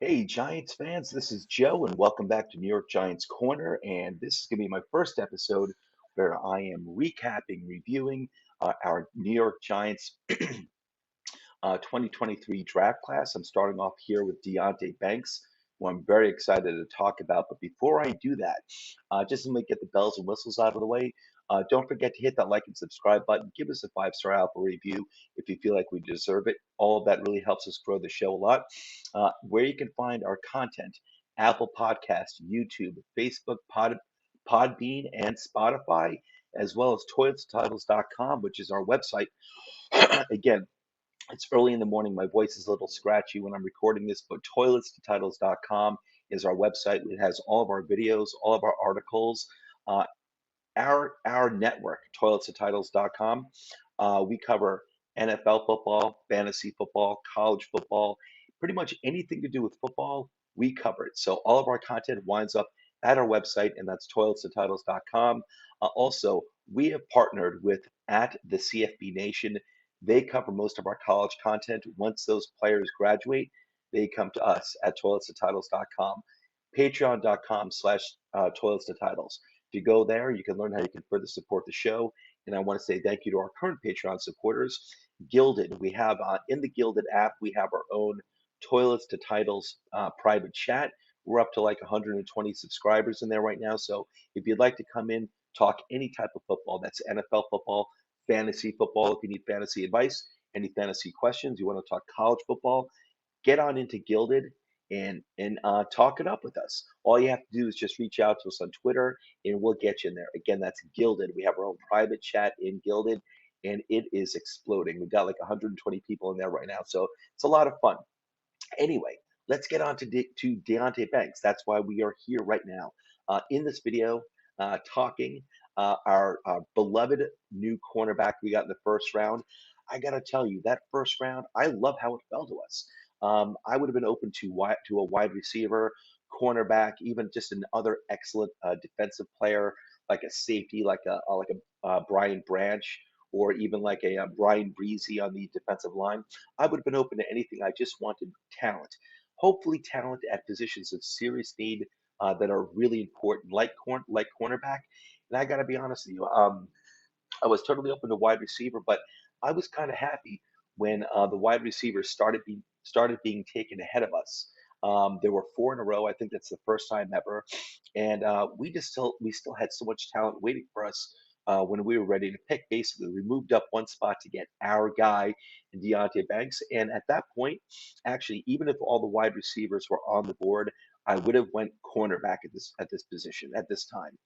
Hey, Giants fans, this is Joe, and welcome back to New York Giants Corner. And this is going to be my first episode where I am recapping, reviewing our New York Giants 2023 draft class. I'm starting off here with Deonte Banks, who I'm very excited to talk about. But before I do that, just to get the bells and whistles out of the way, don't forget to hit that like and subscribe button. Give us a five-star Apple review if you feel like we deserve it. All of that really helps us grow the show a lot. Where you can find our content: Apple Podcast, YouTube, Facebook, Podbean, and Spotify, as well as toiletstitles.com, which is our website. Again, it's early in the morning. My voice is a little scratchy when I'm recording this, but toiletstotitles.com is our website. It has all of our videos, all of our articles. Uh, our network, toiletstotitles.com, we cover NFL football, fantasy football, college football, pretty much anything to do with football, we cover it. So all of our content winds up at our website, and that's toiletstotitles.com. Also, we have partnered with at the CFB Nation. They cover most of our college content. Once those players graduate, they come to us at toiletstotitles.com. Patreon.com/toiletstotitles. If you go there, you can learn how you can further support the show. And I want to say thank you to our current Patreon supporters. Gilded, we have in the Gilded app, we have our own Toilets to Titles private chat. We're up to like 120 subscribers in there right now. So if you'd like to come in, talk any type of football, that's NFL football, fantasy football, if you need fantasy advice, any fantasy questions, you want to talk college football, get on into Gilded and talk it up with us. All you have to do is just reach out to us on Twitter, and we'll get you in there. Again, that's Gilded. We have our own private chat in Gilded, and it is exploding. We've got like 120 people in there right now, so it's a lot of fun. Anyway, let's get on to Deonte Banks. That's why we are here right now in this video, talking our beloved new cornerback we got in the first round. I gotta tell you, that first round, I love how it fell to us. I would have been open to a wide receiver, cornerback, even just another excellent defensive player like a safety, like a Brian Branch, or even like a Brian Breezy on the defensive line. I would have been open to anything. I just wanted talent. Hopefully, talent at positions of serious need that are really important, like cornerback. And I got to be honest with you, I was totally open to wide receiver, but I was kind of happy when the wide receivers started being taken ahead of us. There were four in a row. I think that's the first time ever, and we still had so much talent waiting for us when we were ready to pick. Basically, we moved up one spot to get our guy in Deonte Banks, and at that point, actually, even if all the wide receivers were on the board, I would have went cornerback at this position at this time,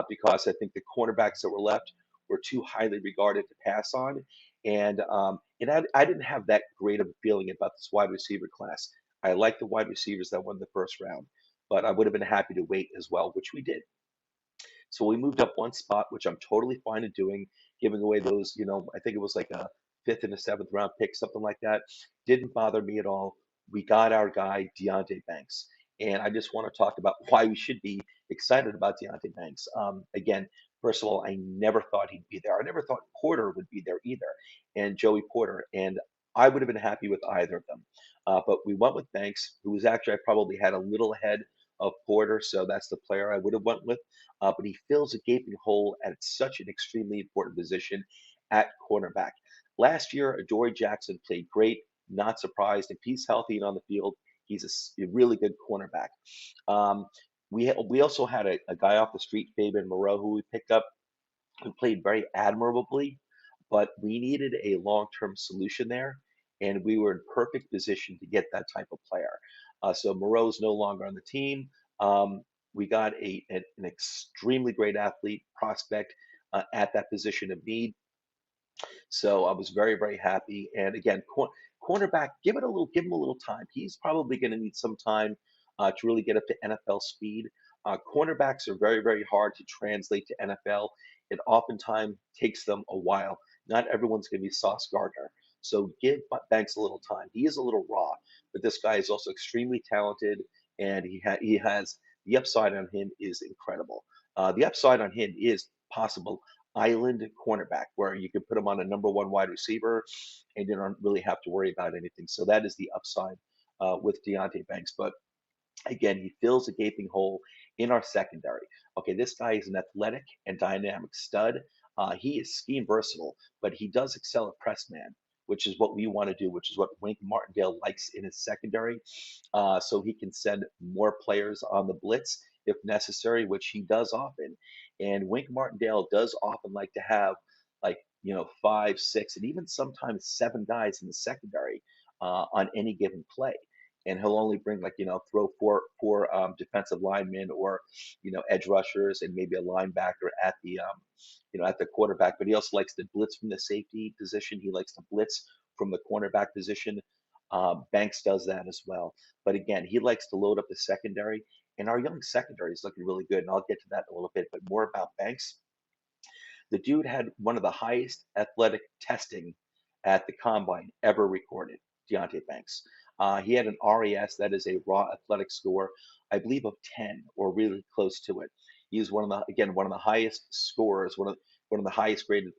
because I think the cornerbacks that were left were too highly regarded to pass on. And I didn't have that great of a feeling about this wide receiver class. I like the wide receivers that won the first round, but I would have been happy to wait as well, which we did. So we moved up one spot, which I'm totally fine in doing, giving away those, I think it was like a fifth and a seventh round pick, something like that. Didn't bother me at all. We got our guy, Deonte Banks. And I just want to talk about why we should be excited about Deonte Banks. Again, first of all, I never thought he'd be there. I never thought Porter would be there either, and Joey Porter. And I would have been happy with either of them. But we went with Banks, who was actually, I probably had a little ahead of Porter, so that's the player I would have went with. But he fills a gaping hole at such an extremely important position at cornerback. Last year, Adoree Jackson played great, not surprised. If he's healthy and on the field, he's a really good cornerback. Um, we also had a guy off the street, Fabian Moreau, who we picked up, who played very admirably, but we needed a long-term solution there, and we were in perfect position to get that type of player. So Moreau's no longer on the team. Um, we got an extremely great athlete prospect at that position of need. So I was very, very happy. And again, cornerback, give him a little time. He's probably going to need some time to really get up to NFL speed. Cornerbacks are very, very hard to translate to NFL. It oftentimes takes them a while. Not everyone's going to be Sauce Gardner. So give Banks a little time. He is a little raw, but this guy is also extremely talented, and he has the upside on him is incredible. The upside on him is possible island cornerback where you can put him on a number one wide receiver and you don't really have to worry about anything. So that is the upside with Deonte Banks. But again, he fills a gaping hole in our secondary. Okay, this guy is an athletic and dynamic stud. He is scheme versatile, but he does excel at press man, which is what we want to do, which is what Wink Martindale likes in his secondary. So he can send more players on the blitz if necessary, which he does often. And Wink Martindale does often like to have like five, six, and even sometimes seven guys in the secondary on any given play, and he'll only bring like throw four defensive linemen or edge rushers and maybe a linebacker at the at the quarterback. But he also likes to blitz from the safety position. He likes to blitz from the cornerback position. Banks does that as well. But again, he likes to load up the secondary, and our young secondary is looking really good. And I'll get to that in a little bit. But more about Banks. The dude had one of the highest athletic testing at the combine ever recorded, Deonte Banks. He had an RAS, that is a raw athletic score, I believe of 10 or really close to it. He's one of the highest scorers, one of the highest graded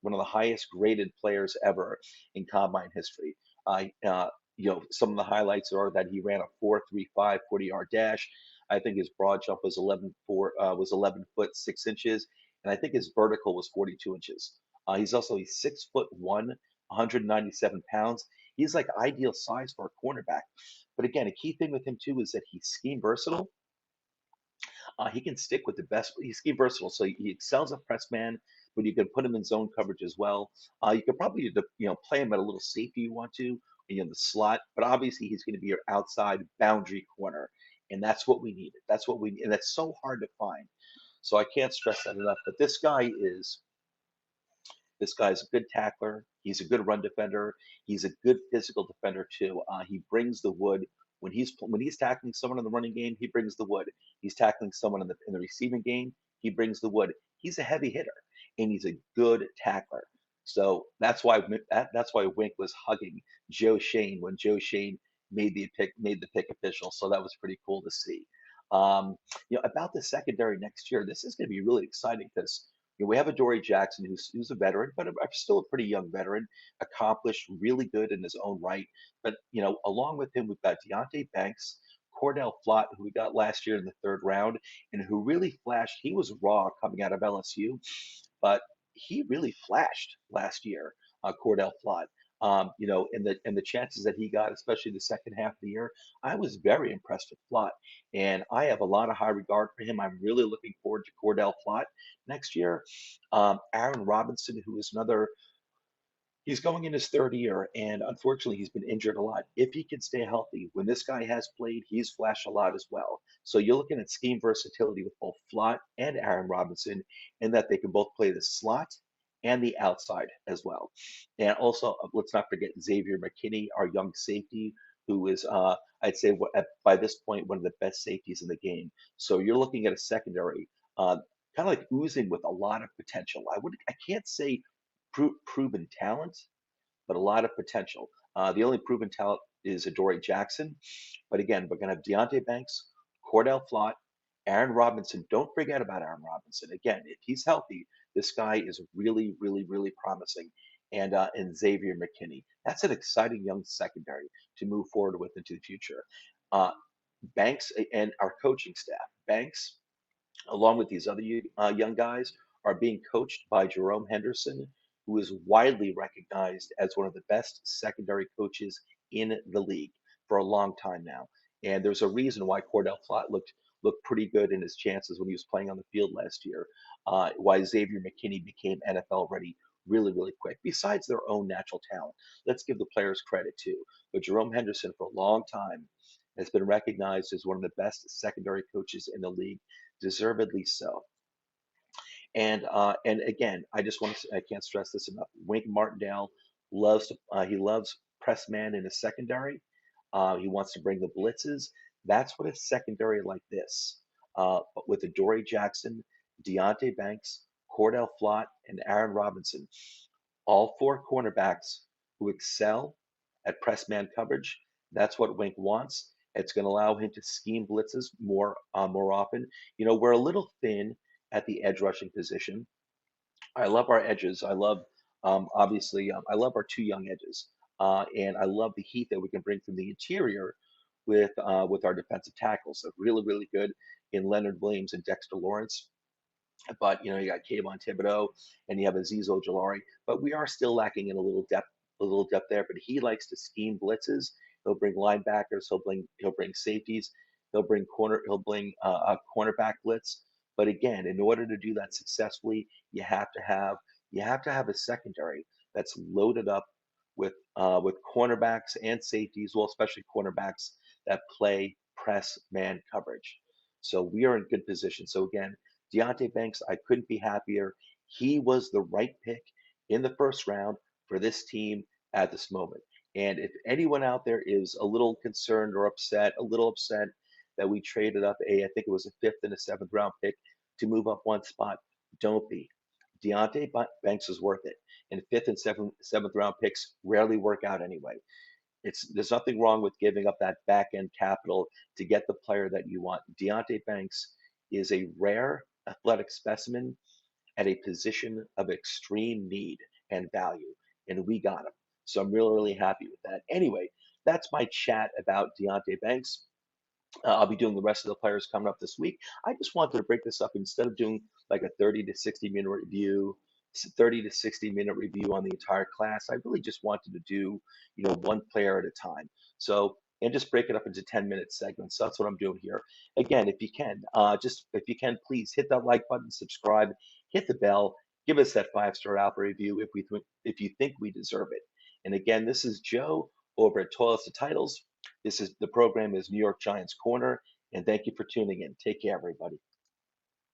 one of the highest graded players ever in combine history. Some of the highlights are that he ran a 4.35 40-yard dash. I think his broad jump was 11 foot 6 inches, and I think his vertical was 42 inches. He's 6'1", 197 pounds. He's like ideal size for a cornerback. But again, a key thing with him too is that he's scheme versatile. He can stick with the best. He's scheme versatile, so he excels at press man, but you can put him in zone coverage as well. You could probably play him at a little safety you want to, the slot. But obviously he's going to be your outside boundary corner, and that's what we need. That's what we need, and that's so hard to find. So I can't stress that enough. But this guy's a good tackler. He's a good run defender. He's a good physical defender too. He brings the wood when he's tackling someone in the running game. He brings the wood. He's tackling someone in the receiving game. He brings the wood. He's a heavy hitter, and he's a good tackler. So that's why Wink was hugging Joe Shane when Joe Shane made the pick official. So that was pretty cool to see. About the secondary next year, this is going to be really exciting because we have a Dory Jackson who's a veteran, but still a pretty young veteran, accomplished, really good in his own right. But along with him, we've got Deonte Banks, Cordell Flott, who we got last year in the third round, and who really flashed. He was raw coming out of LSU, but he really flashed last year, Cordell Flott. And the chances that he got, especially the second half of the year, I was very impressed with Flott, and I have a lot of high regard for him. I'm really looking forward to Cordell Flott next year. Aaron Robinson, who is another, he's going in his third year, and unfortunately, he's been injured a lot. If he can stay healthy, when this guy has played, he's flashed a lot as well. So you're looking at scheme versatility with both Flott and Aaron Robinson, in that they can both play the slot and the outside as well. And also, let's not forget Xavier McKinney, our young safety, who is, I'd say, by this point, one of the best safeties in the game. So you're looking at a secondary, kind of like oozing with a lot of potential. I can't say proven talent, but a lot of potential. The only proven talent is Adoree Jackson. But again, we're going to have Deonte Banks, Cordell Flott, Aaron Robinson. Don't forget about Aaron Robinson. Again, if he's healthy, this guy is really, really, really promising. And Xavier McKinney. That's an exciting young secondary to move forward with into the future. Uh, Banks and our coaching staff. Banks, along with these other young guys, are being coached by Jerome Henderson, who is widely recognized as one of the best secondary coaches in the league for a long time now. And there's a reason why Cordell Flott looked pretty good in his chances when he was playing on the field last year. Why Xavier McKinney became NFL ready really, really quick. Besides their own natural talent, let's give the players credit too. But Jerome Henderson, for a long time, has been recognized as one of the best secondary coaches in the league, deservedly so. And again, I can't stress this enough. Wink Martindale he loves press man in a secondary. He wants to bring the blitzes. That's what a secondary like this, but with Adoree Jackson, Deonte Banks, Cordell Flott, and Aaron Robinson, all four cornerbacks who excel at press man coverage. That's what Wink wants. It's going to allow him to scheme blitzes more often. We're a little thin at the edge rushing position. I love our edges. I love obviously I love our two young edges. and I love the heat that we can bring from the interior with our defensive tackles. So really, really good in Leonard Williams and Dexter Lawrence. But you got Kayvon Thibodeau and you have Azeez Ojulari, but we are still lacking in a little depth there. But he likes to scheme blitzes. He'll bring linebackers. He'll bring safeties. He'll bring a cornerback blitz. But again, in order to do that successfully, you have to have a secondary that's loaded up with cornerbacks and safeties, well, especially cornerbacks that play press man coverage. So we are in good position. So again, Deonte Banks, I couldn't be happier. He was the right pick in the first round for this team at this moment. And if anyone out there is a little concerned or upset, a little upset that we traded up I think it was a fifth and a seventh round pick to move up one spot, don't be. Deonte Banks is worth it. And fifth and seventh round picks rarely work out anyway. There's nothing wrong with giving up that back end capital to get the player that you want. Deonte Banks is a rare athletic specimen at a position of extreme need and value, and we got him. So I'm really, really happy with that. Anyway, that's my chat about Deonte Banks. I'll be doing the rest of the players coming up this week. I just wanted to break this up instead of doing like a 30 to 60 minute review, 30 to 60-minute review on the entire class. I really just wanted to do, one player at a time. So, and just break it up into 10-minute segments. So that's what I'm doing here. Again, if you can, please hit that like button, subscribe, hit the bell, give us that 5-star Apple review if you think we deserve it. And again, this is Joe over at Toilets to Titles. The program is New York Giants Corner, and thank you for tuning in. Take care, everybody.